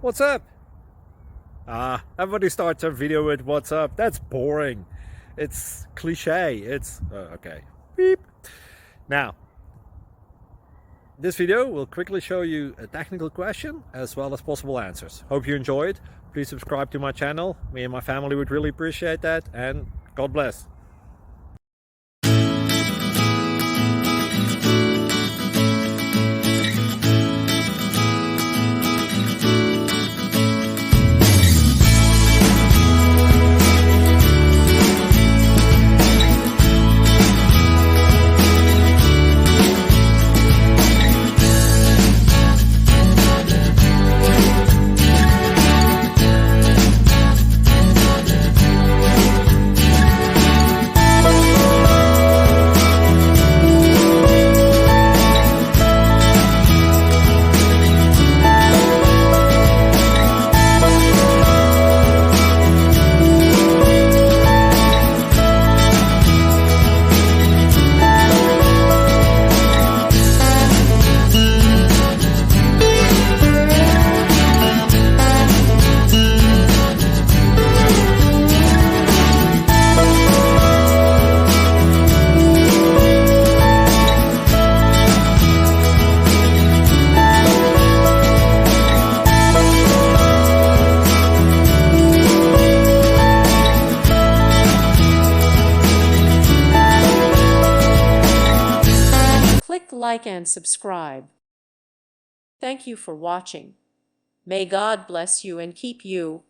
What's up? Everybody starts a video with what's up. That's boring. It's cliche. It's okay. Beep. Now, this video will quickly show you a technical question as well as possible answers. Hope you enjoyed. Please subscribe to my channel. Me and my family would really appreciate that, and God bless. Click like and subscribe. Thank you for watching. May God bless you and keep you.